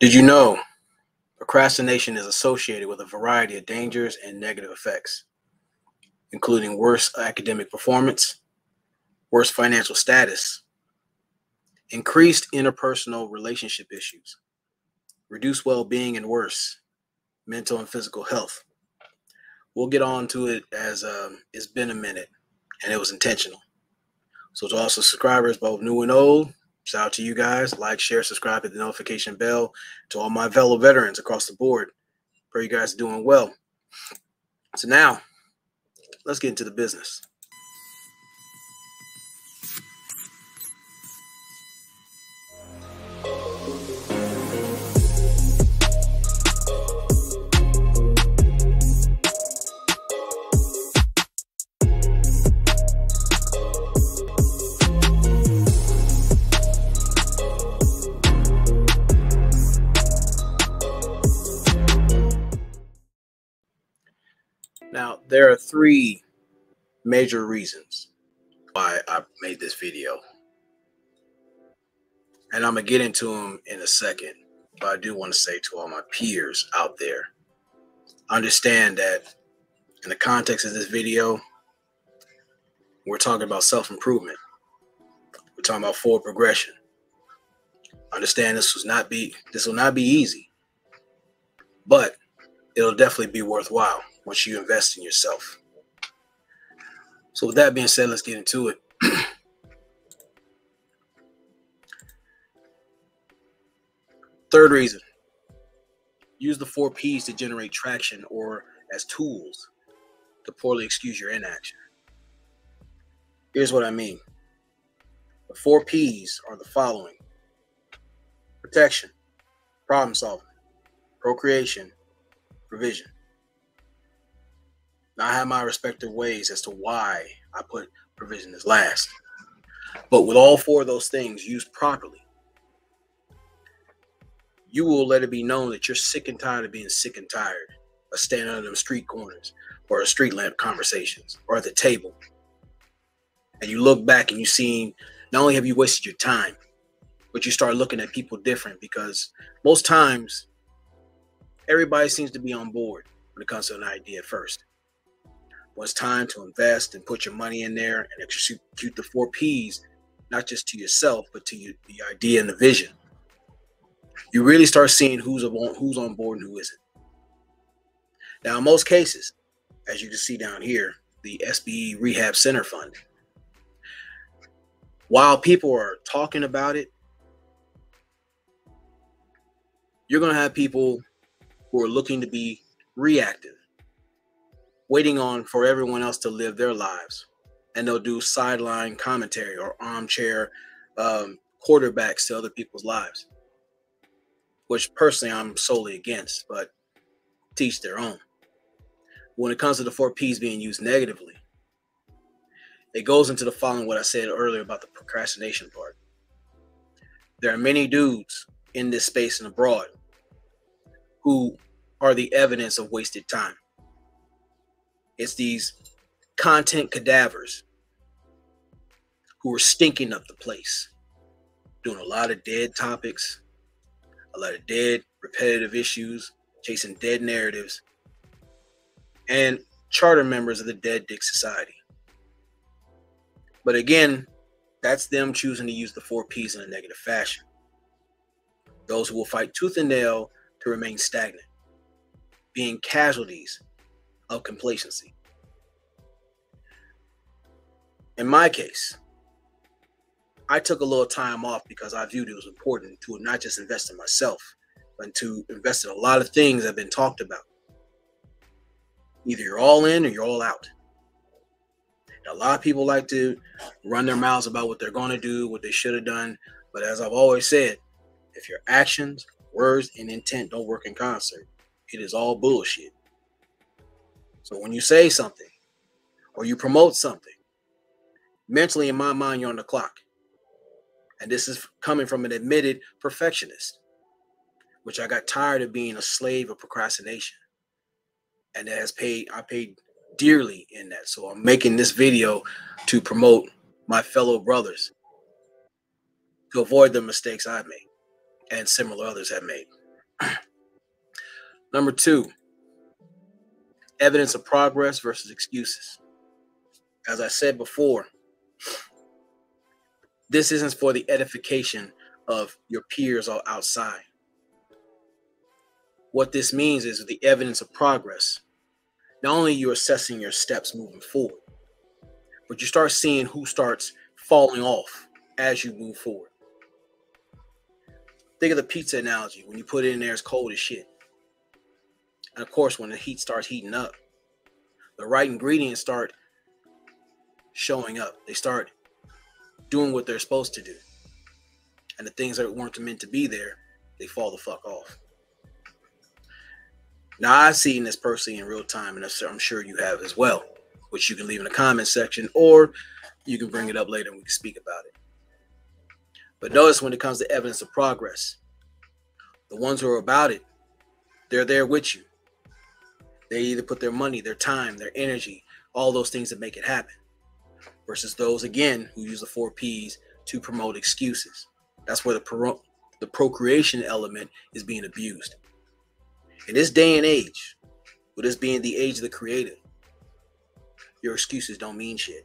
Did you know procrastination is associated with a variety of dangers and negative effects, including worse academic performance, worse financial status, increased interpersonal relationship issues, reduced well-being, and worse mental and physical health? We'll get on to it as it's been a minute and it was intentional. So to all subscribers, both new and old, shout out to you guys. Like, share, subscribe, hit the notification bell. To all my fellow veterans across the board, pray you guys are doing well. So now, let's get into the business. Now, there are three major reasons why I made this video, and I'm going to get into them in a second, but I do want to say to all my peers out there, understand that in the context of this video, we're talking about self-improvement. We're talking about forward progression. Understand this will not be easy, but it'll definitely be worthwhile once you invest in yourself. So with that being said, let's get into it. Third reason, use the 4 P's to generate traction or as tools to poorly excuse your inaction. Here's what I mean. The 4 P's are the following: protection, problem solving, procreation, provision. Now, I have my respective ways as to why I put provision as last. But with all 4 of those things used properly, you will let it be known that you're sick and tired of being sick and tired of standing under them street corners or street lamp conversations or at the table. And you look back and you see, not only have you wasted your time, but you start looking at people different, because most times everybody seems to be on board when it comes to an idea at first. When it's time to invest and put your money in there and execute the 4 P's, not just to yourself, but to you, the idea and the vision, you really start seeing who's on board and who isn't. Now, in most cases, as you can see down here, the SBE Rehab Center Fund, while people are talking about it, you're going to have people who are looking to be reactive, waiting on for everyone else to live their lives. And they'll do sideline commentary or armchair quarterbacks to other people's lives, which personally I'm solely against, but teach their own. When it comes to the 4 P's being used negatively, it goes into the following, what I said earlier about the procrastination part. There are many dudes in this space and abroad who are the evidence of wasted time. It's these content cadavers who are stinking up the place, doing a lot of dead topics, a lot of dead repetitive issues, chasing dead narratives, and charter members of the Dead Dick Society. But again, that's them choosing to use the 4 P's in a negative fashion. Those who will fight tooth and nail to remain stagnant, being casualties of complacency. In my case, I took a little time off because I viewed it was important to not just invest in myself, but to invest in a lot of things that have been talked about. Either you're all in or you're all out. And a lot of people like to run their mouths about what they're going to do, what they should have done. But as I've always said, if your actions, words, and intent don't work in concert, it is all bullshit. So when you say something or you promote something, mentally, in my mind, you're on the clock. And this is coming from an admitted perfectionist, which I got tired of being a slave of procrastination. And I paid dearly in that. So I'm making this video to promote my fellow brothers to avoid the mistakes I've made and similar others have made. Number two, evidence of progress versus excuses. As I said before, this isn't for the edification of your peers outside. What this means is the evidence of progress. Not only are you assessing your steps moving forward, but you start seeing who starts falling off as you move forward. Think of the pizza analogy. When you put it in there, it's cold as shit. And of course, when the heat starts heating up, the right ingredients start showing up. They start doing what they're supposed to do. And the things that weren't meant to be there, they fall the fuck off. Now, I've seen this personally in real time, and I'm sure you have as well, which you can leave in the comment section, or you can bring it up later and we can speak about it. But notice when it comes to evidence of progress, the ones who are about it, they're there with you. They either put their money, their time, their energy, all those things that make it happen. Versus those, again, who use the 4 Ps to promote excuses. That's where the procreation element is being abused. In this day and age, with this being the age of the creative, your excuses don't mean shit.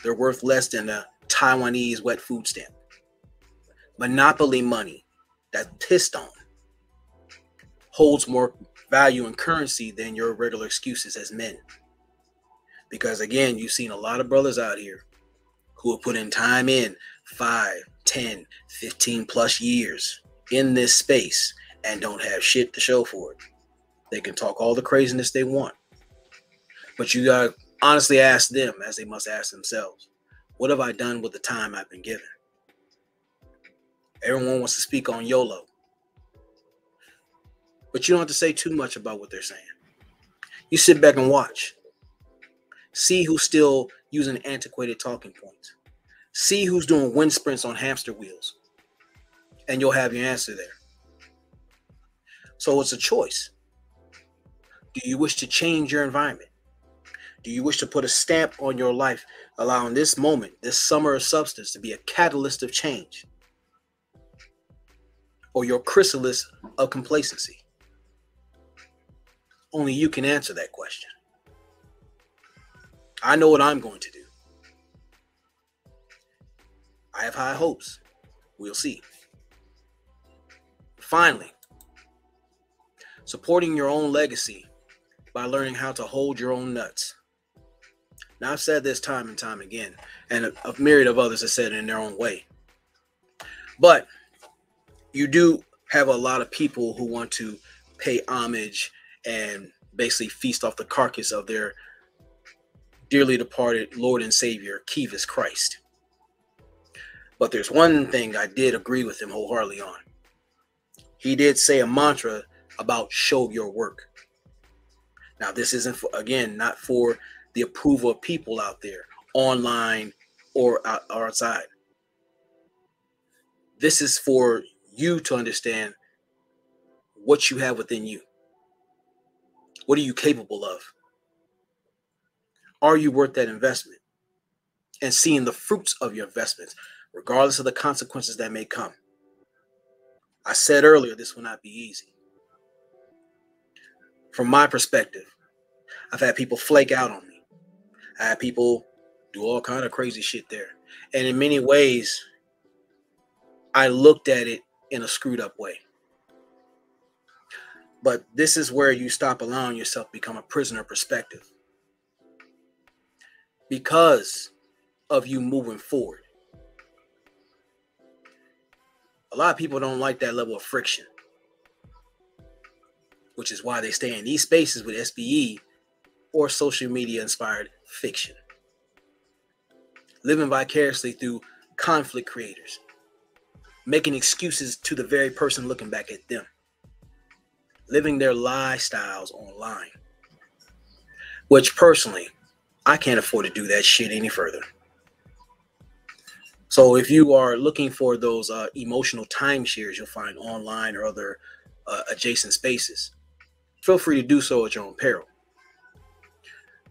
They're worth less than a Taiwanese wet food stamp. Monopoly money that's pissed on holds more value and currency than your regular excuses as men. Because again, you've seen a lot of brothers out here who have put in time in 5, 10, 15 plus years in this space and don't have shit to show for it. They can talk all the craziness they want. But you gotta honestly ask them, as they must ask themselves, what have I done with the time I've been given? Everyone wants to speak on YOLO. But you don't have to say too much about what they're saying. You sit back and watch. See who's still using antiquated talking points. See who's doing wind sprints on hamster wheels. And you'll have your answer there. So it's a choice. Do you wish to change your environment? Do you wish to put a stamp on your life, allowing this moment, this summer of substance, to be a catalyst of change? Or your chrysalis of complacency? Only you can answer that question. I know what I'm going to do. I have high hopes. We'll see. Finally, supporting your own legacy by learning how to hold your own nuts. Now, I've said this time and time again, and a myriad of others have said it in their own way. But you do have a lot of people who want to pay homage and basically feast off the carcass of their dearly departed Lord and Savior, Kivas Christ. But there's one thing I did agree with him wholeheartedly on. He did say a mantra about show your work. Now, this isn't, again, not for the approval of people out there, online or outside. This is for you to understand what you have within you. What are you capable of? Are you worth that investment? And seeing the fruits of your investments, regardless of the consequences that may come. I said earlier, this will not be easy. From my perspective, I've had people flake out on me. I had people do all kind of crazy shit there. And in many ways, I looked at it in a screwed up way. But this is where you stop allowing yourself to become a prisoner of perspective. Because of you moving forward. A lot of people don't like that level of friction. Which is why they stay in these spaces with SBE or social media inspired fiction. Living vicariously through conflict creators. Making excuses to the very person looking back at them. Living their lifestyles online. Which personally, I can't afford to do that shit any further. So if you are looking for those emotional timeshares you'll find online or other adjacent spaces, feel free to do so at your own peril.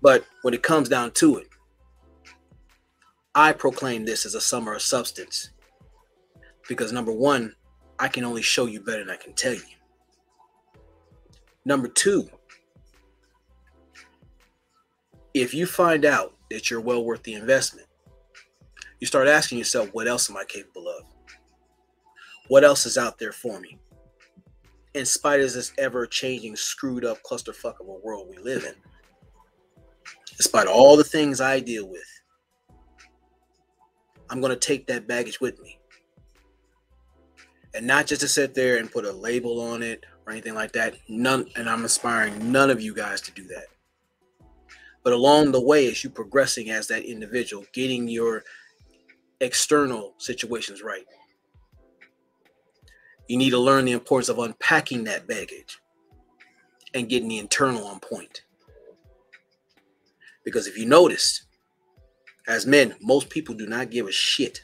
But when it comes down to it, I proclaim this as a summer of substance. Because number one, I can only show you better than I can tell you. Number two, if you find out that you're well worth the investment, you start asking yourself, what else am I capable of? What else is out there for me? In spite of this ever-changing, screwed up clusterfuck of a world we live in, despite all the things I deal with, I'm going to take that baggage with me. And not just to sit there and put a label on it or anything like that. And I'm inspiring none of you guys to do that. But along the way, as you progressing as that individual, getting your external situations right, you need to learn the importance of unpacking that baggage and getting the internal on point. Because if you notice, as men, most people do not give a shit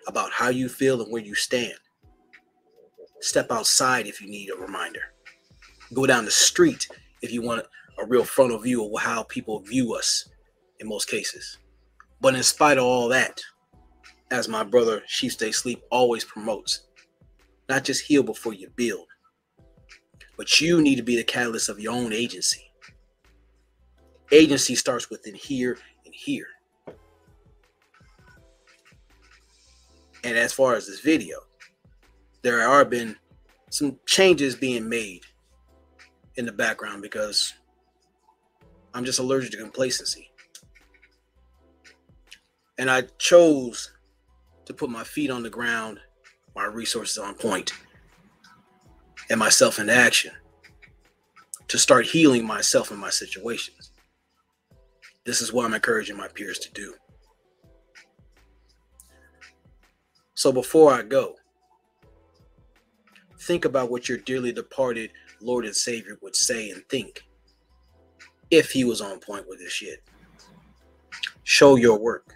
about how you feel and where you stand. Step outside if you need a reminder. Go down the street if you want a real frontal view of how people view us in most cases. But in spite of all that, as my brother Chief Stay Sleep always promotes, not just heal before you build, but you need to be the catalyst of your own agency. Agency starts within here and here. And as far as this video, there are been some changes being made in the background because I'm just allergic to complacency. And I chose to put my feet on the ground, my resources on point, and myself into action to start healing myself and my situations. This is what I'm encouraging my peers to do. So before I go, think about what your dearly departed Lord and Savior would say and think if he was on point with this shit. Show your work.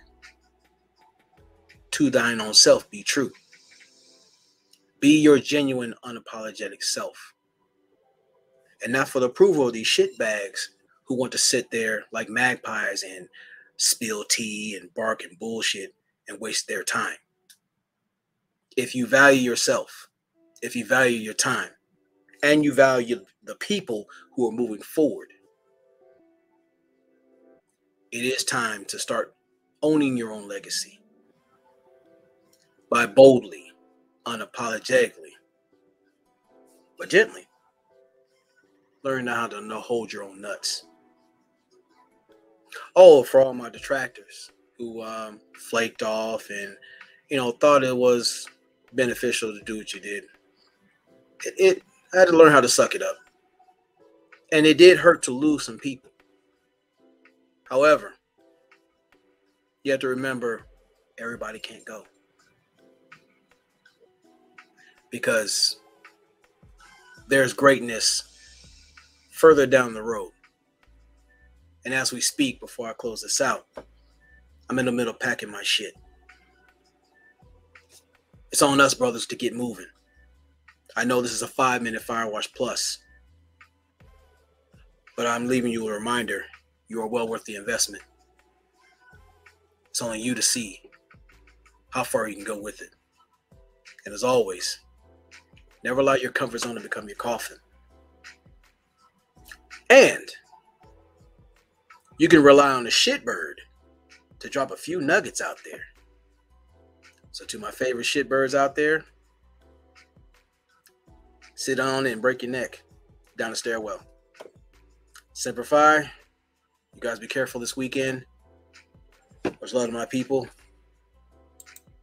To thine own self be true. Be your genuine, unapologetic self. And not for the approval of these shitbags who want to sit there like magpies and spill tea and bark and bullshit and waste their time. If you value yourself, if you value your time, and you value the people who are moving forward, it is time to start owning your own legacy by boldly, unapologetically, but gently learn how to hold your own nuts. Oh, for all my detractors who flaked off and thought it was beneficial to do what you did, I had to learn how to suck it up. And it did hurt to lose some people. However, you have to remember, everybody can't go. Because there's greatness further down the road. And as we speak, before I close this out, I'm in the middle packing my shit. It's on us, brothers, to get moving. I know this is a 5-minute Firewash Plus, but I'm leaving you a reminder. You are well worth the investment. It's only you to see how far you can go with it. And as always, never allow your comfort zone to become your coffin. And you can rely on the shitbird to drop a few nuggets out there. So to my favorite shitbirds out there, sit on it and break your neck down the stairwell. Semper Fi. You guys be careful this weekend. Much love to my people.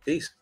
Peace.